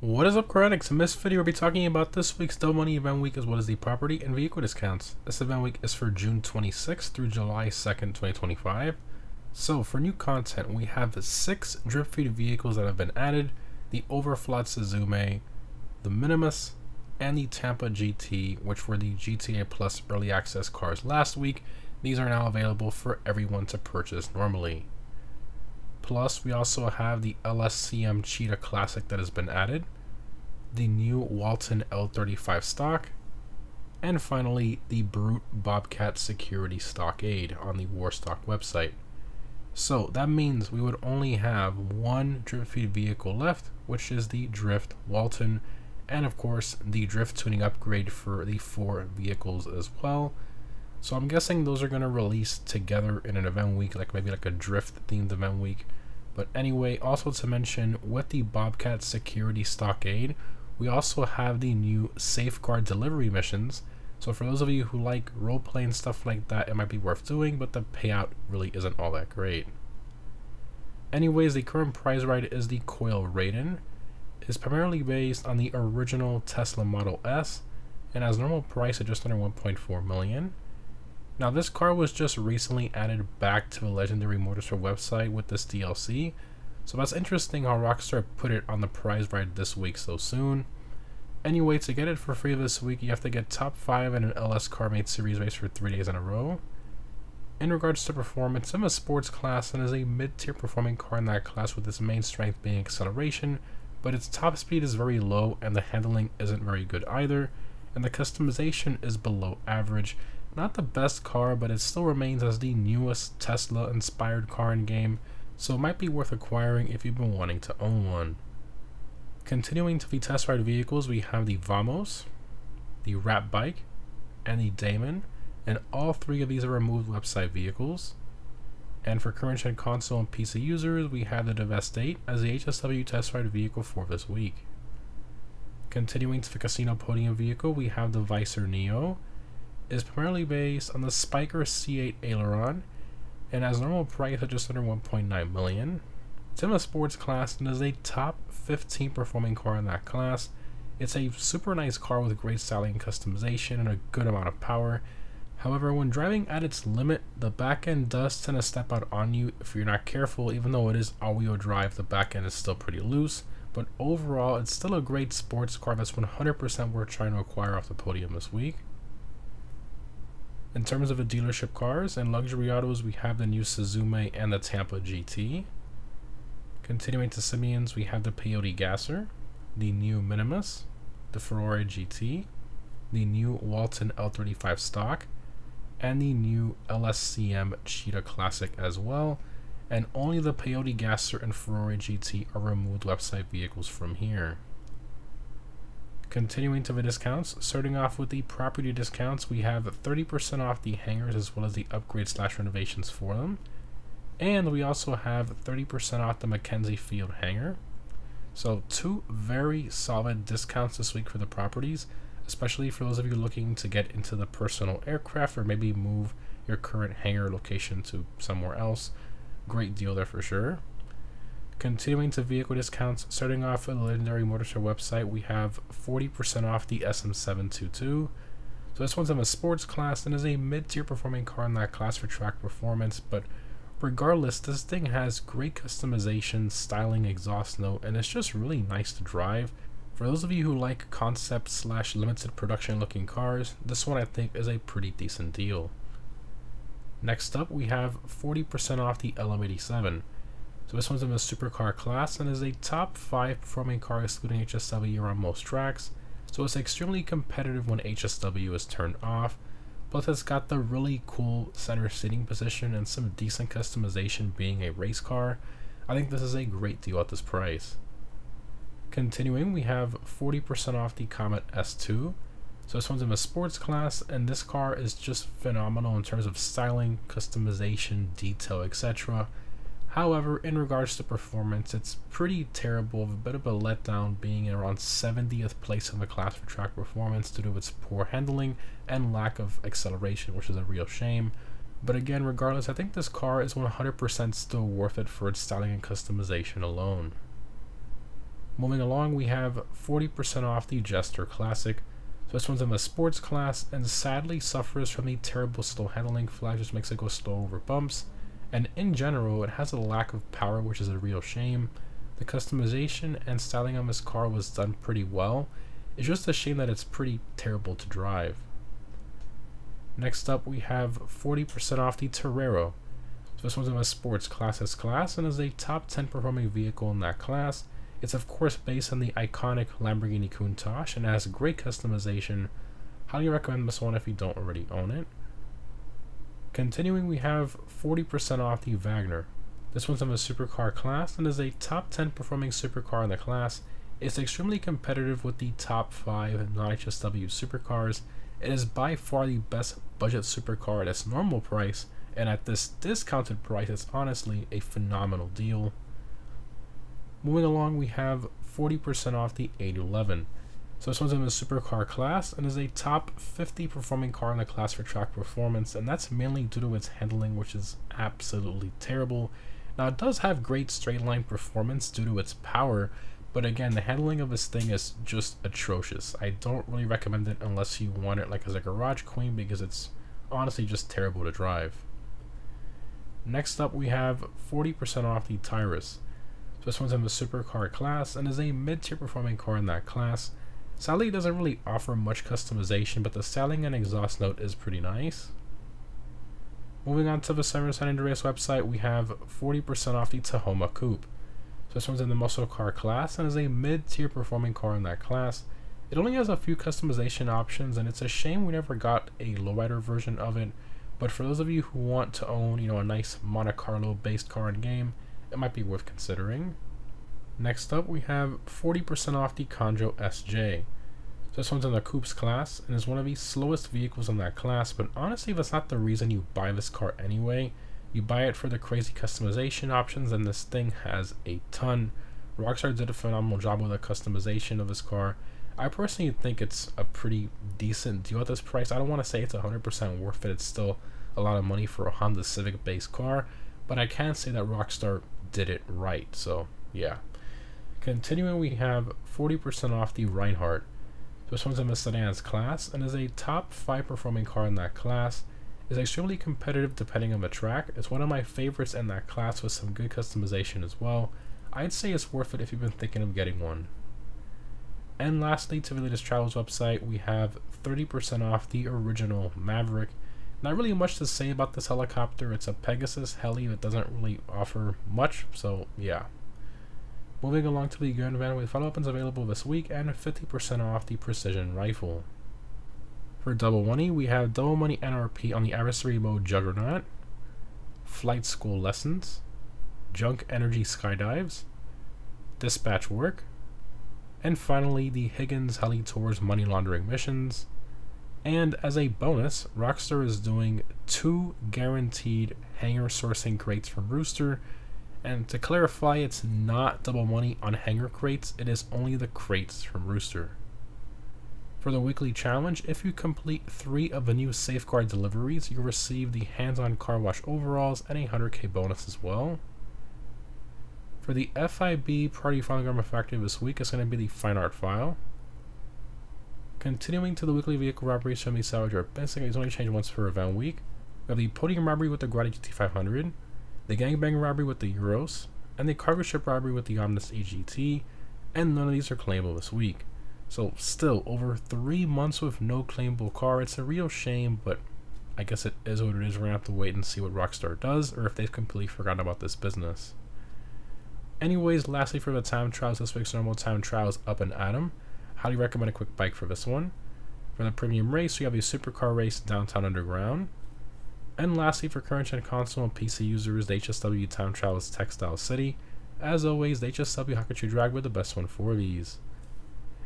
What is up, Chronics? In this video, we'll be talking about this week's Double Money Event Week as well as the property and vehicle discounts. This event week is for June 26th through July 2nd, 2025. So, for new content, we have 6 drip feed vehicles that have been added: the Overflot Suzume, the Minimus, and the Tampa GT, which were the GTA Plus early access cars last week. These are now available for everyone to purchase normally. Plus, we also have the LSCM Cheetah Classic that has been added, the new Walton L35 stock, and finally the Brute Bobcat Security Stockade on the Warstock website. So that means we would only have one drip feed vehicle left, which is the Drift Walton, and of course the Drift tuning upgrade for the 4 vehicles as well. So I'm guessing those are going to release together in an event week, like maybe like a drift themed event week. But anyway, also to mention, with the Bobcat Security Stockade, we also have the new Safeguard delivery missions. So for those of you who like roleplay and stuff like that, it might be worth doing, but the payout really isn't all that great. Anyways, the current prize right is the Coil Raiden. It's primarily based on the original Tesla Model S and has normal price at just under 1.4 million. Now, this car was just recently added back to the Legendary Motorsport website with this DLC, so that's interesting how Rockstar put it on the prize ride this week so soon. Anyway, to get it for free this week, you have to get top 5 in an LS Car Made Series race for 3 days in a row. In regards to performance, I'm a sports class and is a mid-tier performing car in that class, with its main strength being acceleration, but its top speed is very low and the handling isn't very good either, and the customization is below average. Not the best car, but it still remains as the newest Tesla-inspired car in game, so it might be worth acquiring if you've been wanting to own one. Continuing to the test ride vehicles, we have the Vamos, the Rat Bike, and the Damon, and all 3 of these are removed website vehicles. And for current gen console and PC users, we have the Devastate as the HSW test ride vehicle for this week. Continuing to the casino podium vehicle, we have the Vicer Neo. Is primarily based on the Spiker C8 aileron and has normal price at just under 1.9 million. It's in a sports class and is a top 15 performing car in that class. It's a super nice car with great styling and customization and a good amount of power. However, when driving at its limit, the back end does tend to step out on you if you're not careful. Even though it is all-wheel drive, the back end is still pretty loose, but overall it's still a great sports car that's 100% worth trying to acquire off the podium this week. In terms of the dealership cars and luxury autos, we have the new Suzume and the Tampa GT. Continuing to Simeons, we have the Peyote Gasser, the new Minimus, the Ferrari GT, the new Walton L35 stock, and the new LSCM Cheetah Classic as well. And only the Peyote Gasser and Ferrari GT are removed website vehicles from here. Continuing to the discounts, starting off with the property discounts, we have 30% off the hangars as well as the upgrades/renovations for them. And we also have 30% off the Mackenzie Field hangar. So 2 very solid discounts this week for the properties, especially for those of you looking to get into the personal aircraft or maybe move your current hangar location to somewhere else. Great deal there for sure. Continuing to vehicle discounts, starting off with the Legendary Motorsport website, we have 40% off the SM722. So this one's in a sports class and is a mid-tier performing car in that class for track performance, but regardless, this thing has great customization, styling, exhaust note, and it's just really nice to drive. For those of you who like concept/limited production looking cars, this one I think is a pretty decent deal. Next up, we have 40% off the LM87. So this one's in the supercar class and is a top 5 performing car excluding HSW on most tracks, so it's extremely competitive when HSW is turned off. Plus, it's got the really cool center seating position and some decent customization being a race car. I think this is a great deal at this price. Continuing, we have 40% off the Comet S2. So this one's in the sports class, and this car is just phenomenal in terms of styling, customization, detail, etc. However, in regards to performance, it's pretty terrible, a bit of a letdown, being in around 70th place in the class for track performance due to its poor handling and lack of acceleration, which is a real shame. But again, regardless, I think this car is 100% still worth it for its styling and customization alone. Moving along, we have 40% off the Jester Classic. So this one's in the sports class and sadly suffers from the terrible slow handling. Flash just makes it go slow over bumps. And in general, it has a lack of power, which is a real shame. The customization and styling on this car was done pretty well. It's just a shame that it's pretty terrible to drive. Next up, we have 40% off the Torero. So this one's in a sports class S-Class and is a top 10 performing vehicle in that class. It's of course based on the iconic Lamborghini Countach and has great customization. Highly recommend this one if you don't already own it. Continuing, we have 40% off the Wagner. This one's in the supercar class and is a top 10 performing supercar in the class. It's extremely competitive with the top 5 non-HSW supercars. It is by far the best budget supercar at its normal price, and at this discounted price, it's honestly a phenomenal deal. Moving along, we have 40% off the 811. So this one's in the supercar class and is a top 50 performing car in the class for track performance, and that's mainly due to its handling, which is absolutely terrible. Now it does have great straight line performance due to its power, but again, the handling of this thing is just atrocious. I don't really recommend it unless you want it like as a garage queen, because it's honestly just terrible to drive. Next up, we have 40% off the Tyrus. So this one's in the supercar class and is a mid-tier performing car in that class. Sadly, it doesn't really offer much customization, but the styling and exhaust note is pretty nice. Moving on to the San Andreas website, we have 40% off the Tahoma Coupe. So this one's in the muscle car class and is a mid-tier performing car in that class. It only has a few customization options, and it's a shame we never got a lowrider version of it. But for those of you who want to own, a nice Monte Carlo based car in game, it might be worth considering. Next up, we have 40% off the Conjo SJ. So this one's in the Coupes class and is one of the slowest vehicles in that class, but honestly, that's not the reason you buy this car anyway. You buy it for the crazy customization options, and this thing has a ton. Rockstar did a phenomenal job with the customization of this car. I personally think it's a pretty decent deal at this price. I don't want to say it's 100% worth it. It's still a lot of money for a Honda Civic based car, but I can say that Rockstar did it right, so yeah. Continuing, we have 40% off the Reinhardt. This one's in the sedans class and is a top 5 performing car in that class. It's extremely competitive depending on the track. It's one of my favorites in that class with some good customization as well. I'd say it's worth it if you've been thinking of getting one. And lastly, to the latest travels website, we have 30% off the original Maverick. Not really much to say about this helicopter. It's a Pegasus heli that doesn't really offer much, so yeah. Moving along to the gun van with follow-ups available this week and 50% off the Precision Rifle. For Double Money, we have Double Money NRP on the Adversary Mode Juggernaut, Flight School Lessons, Junk Energy Skydives, Dispatch Work, and finally the Higgins Heli Tours Money Laundering Missions. And as a bonus, Rockstar is doing 2 guaranteed hanger sourcing crates from Rooster. And to clarify, it's not double money on hanger crates, it is only the crates from Rooster. For the weekly challenge, if you complete 3 of the new Safeguard deliveries, you'll receive the hands-on car wash overalls and a 100k bonus as well. For the FIB Party Phonogram Effective this week, it's going to be the Fine Art File. Continuing to the weekly vehicle robberies from the Salvador Benson, it's only changed once per event week. We have the Podium Robbery with the Guardi GT500, the Gangbang Robbery with the Euros, and the Cargo Ship Robbery with the Omnis EGT, and none of these are claimable this week. So still, over 3 months with no claimable car. It's a real shame, but I guess it is what it is. We're going to have to wait and see what Rockstar does, or if they've completely forgotten about this business. Anyways, lastly for the time trials, this week's normal time trials up and Atom. Highly recommend a quick bike for this one. For the premium race, we have a supercar race Downtown Underground. And lastly, for current gen console and PC users, the HSW Time Trials Textile City. As always, the HSW Hakuchu Drag were the best one for these.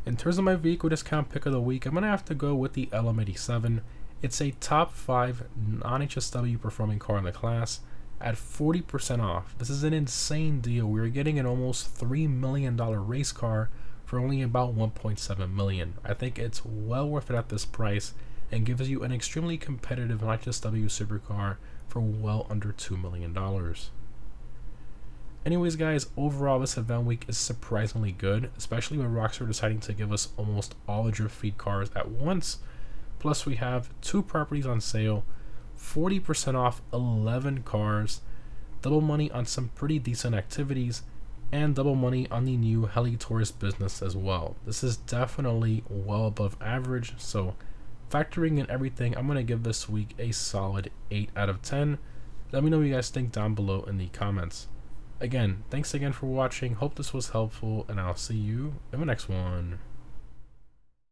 In terms of my vehicle discount pick of the week, I'm going to have to go with the LM87. It's a top 5 non-HSW performing car in the class at 40% off. This is an insane deal. We're getting an almost $3 million race car for only about $1.7 million. I think it's well worth it at this price and gives you an extremely competitive non-HSW supercar for well under $2 million. Anyways, guys, overall, this event week is surprisingly good, especially with Rockstar deciding to give us almost all the Drift Feed cars at once. Plus, we have 2 properties on sale, 40% off 11 cars, double money on some pretty decent activities, and double money on the new Heli Tourist business as well. This is definitely well above average, so factoring in everything, I'm going to give this week a solid 8 out of 10. Let me know what you guys think down below in the comments. Again, thanks again for watching. Hope this was helpful, and I'll see you in the next one.